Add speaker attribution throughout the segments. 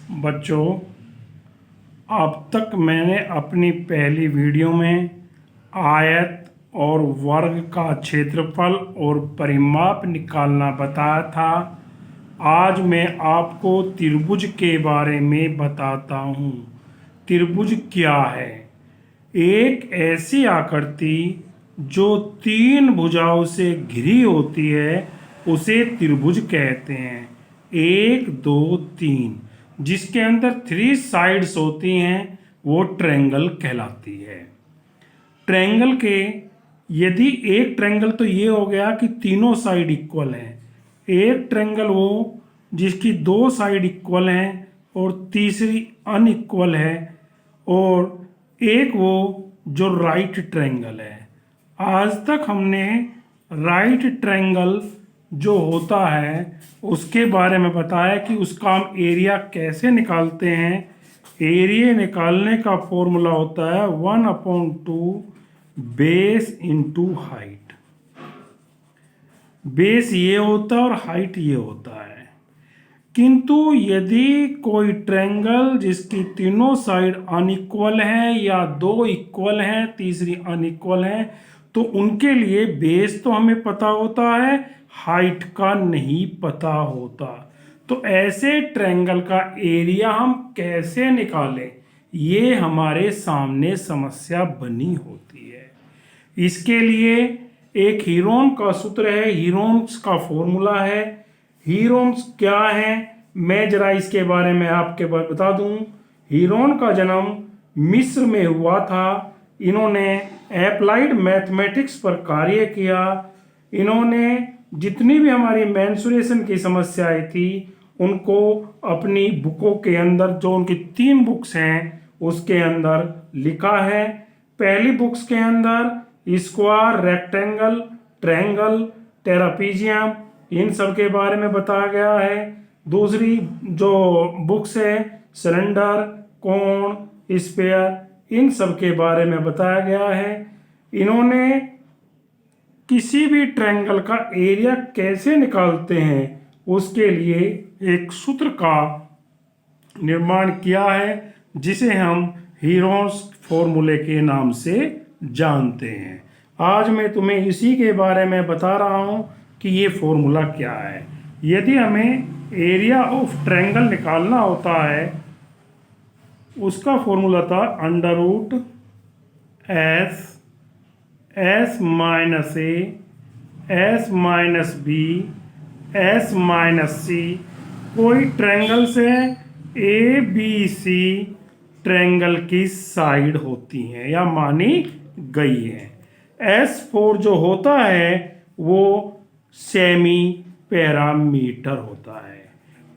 Speaker 1: बच्चों, अब तक मैंने अपनी पहली वीडियो में आयत और वर्ग का क्षेत्रफल और परिमाप निकालना बताया था। आज मैं आपको त्रिभुज के बारे में बताता हूँ। त्रिभुज क्या है? एक ऐसी आकृति जो तीन भुजाओं से घिरी होती है उसे त्रिभुज कहते हैं। एक, दो, तीन, जिसके अंदर थ्री साइड्स होती हैं वो ट्रायंगल कहलाती है। ट्रायंगल के यदि एक ट्रायंगल तो ये हो गया कि तीनों साइड इक्वल हैं। एक ट्रायंगल वो जिसकी दो साइड इक्वल हैं और तीसरी अनइक्वल है, और एक वो जो राइट ट्रायंगल है। आज तक हमने राइट ट्रायंगल जो होता है उसके बारे में बताया कि उसका हम एरिया कैसे निकालते हैं। एरिया निकालने का फॉर्मूला होता है 1/2 बेस इंटू हाइट। बेस ये होता है और हाइट ये होता है। किंतु यदि कोई ट्रायंगल जिसकी तीनों साइड अनइक्वल है या दो इक्वल हैं तीसरी अनइक्वल है तो उनके लिए बेस तो हमें पता होता है, हाइट का नहीं पता होता। तो ऐसे ट्रायंगल का एरिया हम कैसे निकालें, ये हमारे सामने समस्या बनी होती है। इसके लिए एक हीरोन का सूत्र है, हीरोन्स का फॉर्मूला है। हीरोन्स क्या है, मैं जरा इसके बारे में आपके बता दूं। हीरोन का जन्म मिस्र में हुआ था। इन्होंने एप्लाइड मैथमेटिक्स पर कार्य किया। इन्होंने जितनी भी हमारी मेंसुरेशन की समस्याएं थी उनको अपनी बुकों के अंदर, जो उनकी 3 बुक्स हैं उसके अंदर लिखा है। पहली बुक्स के अंदर स्क्वायर, रेक्टेंगल, ट्रायंगल, ट्रेपेजियम, इन सब के बारे में बताया गया है। दूसरी जो बुक्स है सिलेंडर, कोण, स्फीयर, इन सब के बारे में बताया गया है। इन्होंने किसी भी ट्रायंगल का एरिया कैसे निकालते हैं उसके लिए एक सूत्र का निर्माण किया है जिसे हम हीरोन्स फॉर्मूले के नाम से जानते हैं। आज मैं तुम्हें इसी के बारे में बता रहा हूं कि ये फॉर्मूला क्या है। यदि हमें एरिया ऑफ ट्रायंगल निकालना होता है उसका फॉर्मूला था √S S minus A S minus B S minus C. कोई ट्रायंगल से ए बी सी ट्रायंगल की साइड होती हैं या मानी गई है। S4 जो होता है वो सेमी पैरामीटर होता है।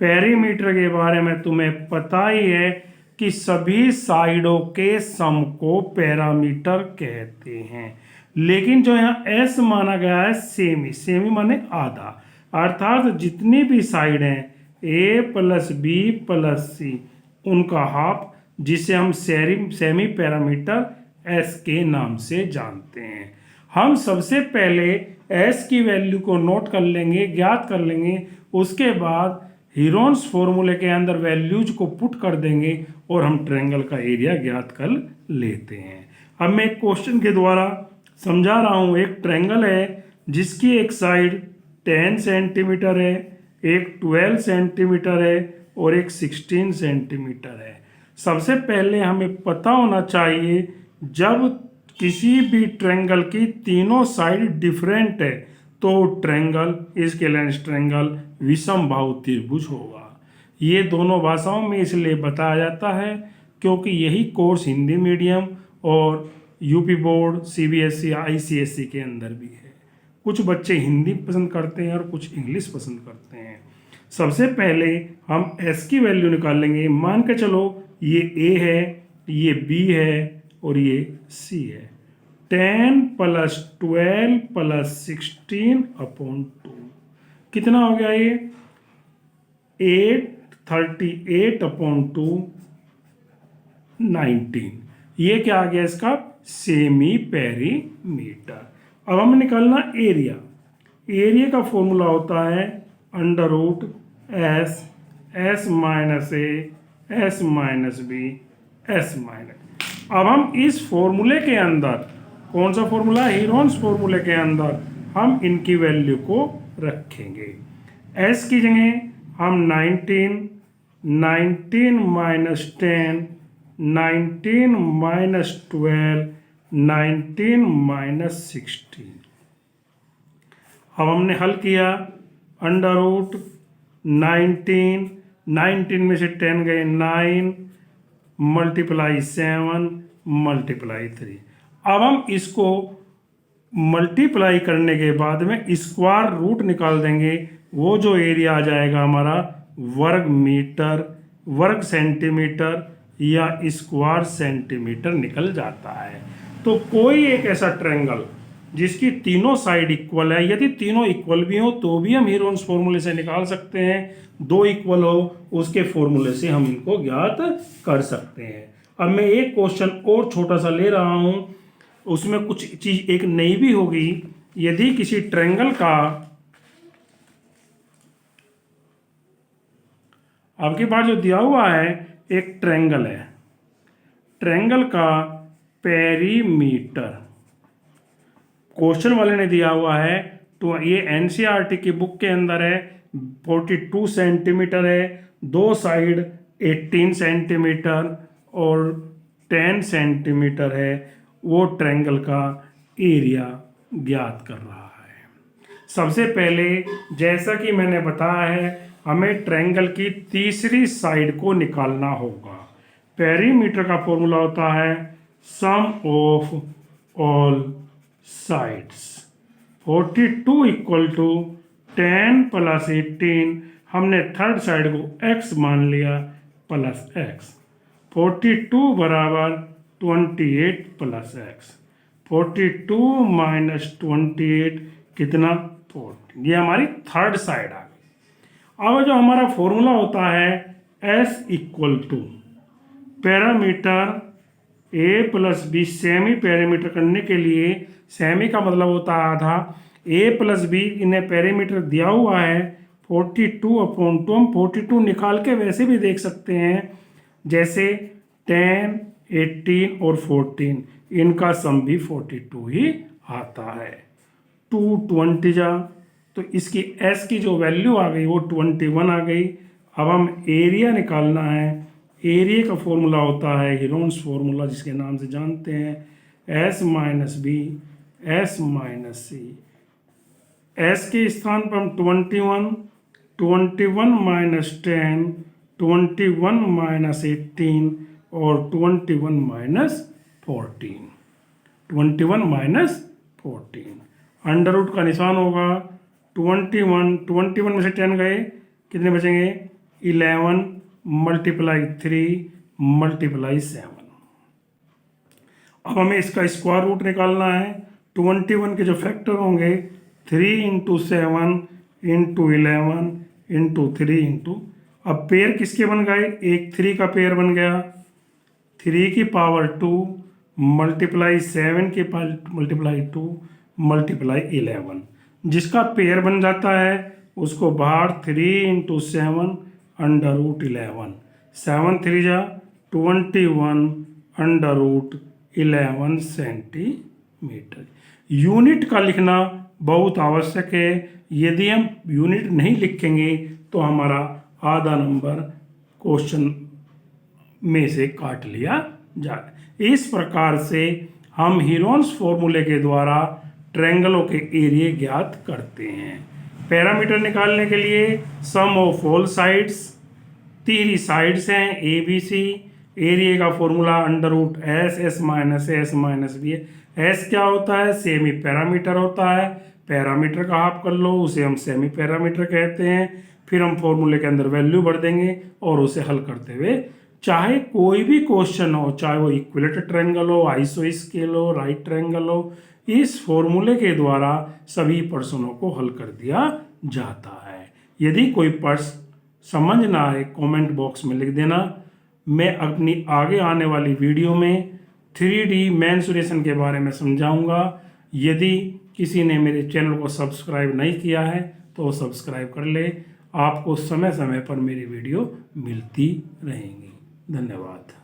Speaker 1: पैरामीटर के बारे में तुम्हें पता ही है कि सभी साइडों के सम को पैरामीटर कहते हैं। लेकिन जो यहाँ S माना गया है सेमी, सेमी माने आधा, अर्थात जितनी भी साइड हैं A प्लस बी प्लस सी उनका हाफ, जिसे हम सेमी पैरामीटर S के नाम से जानते हैं। हम सबसे पहले S की वैल्यू को नोट कर लेंगे, ज्ञात कर लेंगे। उसके बाद हीरोन्स फॉर्मूले के अंदर वैल्यूज को पुट कर देंगे और हम ट्रायंगल का एरिया ज्ञात कर लेते हैं। अब मैं एक क्वेश्चन के द्वारा समझा रहा हूँ। एक ट्रायंगल है जिसकी एक साइड 10 सेंटीमीटर है, एक 12 सेंटीमीटर है और एक 16 सेंटीमीटर है। सबसे पहले हमें पता होना चाहिए जब किसी भी ट्रायंगल की तीनों साइड डिफरेंट है तो ट्रायंगल इक्विलेटरल ट्रायंगल विषमबाहु त्रिभुज होगा। ये दोनों भाषाओं में इसलिए बताया जाता है क्योंकि यही कोर्स हिंदी मीडियम और यूपी बोर्ड, सीबीएसई, आईसीएसई के अंदर भी है। कुछ बच्चे हिंदी पसंद करते हैं और कुछ इंग्लिश पसंद करते हैं। सबसे पहले हम S की वैल्यू निकालेंगे। मान के चलो ये A है, ये B है और ये C है। 10 + 12 + 16/2 कितना हो गया ये? 838/2 19। ये क्या आ गया इसका? Semi perimeter. अब हमें निकालना एरिया। एरिया का फॉर्मूला होता है √S S - A s minus B S minus. अब हम इस फॉर्मूले के अंदर, कौन सा फॉर्मूला, हीरोन्स फॉर्मूले के अंदर हम इनकी वैल्यू को रखेंगे। एस की जगह हम 19 माइनस 10, 19 माइनस 12, 19 माइनस 16। अब हमने हल किया, अंडर रूट 19 में से 10 गए 9, मल्टीप्लाई 7, मल्टीप्लाई 3। अब हम इसको मल्टीप्लाई करने के बाद में स्क्वायर रूट निकाल देंगे, वो जो एरिया आ जाएगा हमारा वर्ग मीटर, वर्ग सेंटीमीटर या स्क्वायर सेंटीमीटर निकल जाता है। तो कोई एक ऐसा ट्रायंगल जिसकी तीनों साइड इक्वल है, यदि तीनों इक्वल भी हो तो भी हम हीरोन्स फॉर्मूले से निकाल सकते हैं, दो इक्वल हो उसके फॉर्मूले से हम इनको ज्ञात कर सकते हैं। अब मैं एक क्वेश्चन और छोटा सा ले रहा हूं, उसमें कुछ चीज एक नई भी होगी। यदि किसी ट्रायंगल का, आपके पास जो दिया हुआ है एक ट्रायंगल है, ट्रायंगल का पेरीमीटर क्वेश्चन वाले ने दिया हुआ है, तो ये एनसीईआरटी की बुक के अंदर है, 42 सेंटीमीटर है, दो साइड 18 सेंटीमीटर और 10 सेंटीमीटर है, वो ट्रायंगल का एरिया ज्ञात कर रहा है। सबसे पहले जैसा कि मैंने बताया है, हमें ट्रायंगल की तीसरी साइड को निकालना होगा। पेरीमीटर का फॉर्मूला होता है sum of all sides. 42 equal to 10 plus 18, हमने थर्ड साइड को x मान लिया प्लस x, 42 बराबर 28 प्लस x, 42 माइनस 28 कितना 14। ये हमारी थर्ड साइड आ गई। अब जो हमारा फॉर्मूला होता है s equal to parameter a plus b, semi parameter करने के लिए, सेमी का मतलब होता है आधा, a प्लस बी, इन्हें पैरामीटर दिया हुआ है 42 अपॉन 2। हम 42 निकाल के वैसे भी देख सकते हैं, जैसे 10, 18 और 14, इनका सम भी 42 ही आता है। 220 जा, तो इसकी s की जो वैल्यू आ गई वो 21 आ गई। अब हम एरिया निकालना है। एरिया का फॉर्मूला होता है हीरोन्स फॉर्मूला, जिसके नाम से जानते हैं s minus B S minus C. S के स्थान पर हम 21 माइनस 10, 21 माइनस 18 और 21 माइनस 14, 21 माइनस 14। अंडर रूट का निशान होगा 21 में से 10 गए, कितने बचेंगे 11 मल्टीप्लाई 3 मल्टीप्लाई 7। अब हमें इसका स्क्वायर रूट निकालना है। 21 के जो फैक्टर होंगे 3 इंटू 7 इंटू 11 इंटू 3 इंटू, अब पेयर किसके बन गए, एक 3 का पेयर बन गया, 3 की पावर 2 मल्टीप्लाई 7 की मल्टीप्लाई 2 मल्टीप्लाई 11। जिसका पेयर बन जाता है उसको बाहर 3 इंटू 7 अंडर रूट 11, 7 3 जा 21 अंडर रूट 11 सेंटीमीटर। यूनिट का लिखना बहुत आवश्यक है। यदि हम यूनिट नहीं लिखेंगे तो हमारा आधा नंबर क्वेश्चन में से काट लिया जाए। इस प्रकार से हम हीरोन्स फॉर्मूले के द्वारा ट्रायंगलों के एरिया ज्ञात करते हैं। पैरामीटर निकालने के लिए सम ऑफ ऑल साइड्स, तीन साइड्स हैं ए बी सी। एरिया का formula under root s minus B. S क्या होता है, सेमी पैरामीटर होता है। पैरामीटर का हाफ कर लो, उसे हम सेमी पैरामीटर कहते हैं। फिर हम फॉर्मूले के अंदर वैल्यू भर देंगे और उसे हल करते हुए, चाहे कोई भी क्वेश्चन हो, चाहे वो इक्विलेटर ट्रायंगल हो, आइसोस्केल हो, राइट ट्रायंगल हो, इस फॉर्मूले के द्वारा सभी प्रश्नों को हल कर दिया जाता है। यदि कोई प्रश्न समझ ना आए कमेंट बॉक्स में लिख देना। मैं अपनी आगे आने वाली वीडियो में 3D मेंसुरेशन के बारे में समझाऊंगा। यदि किसी ने मेरे चैनल को सब्सक्राइब नहीं किया है तो सब्सक्राइब कर ले। आपको समय समय पर मेरी वीडियो मिलती रहेंगी। धन्यवाद।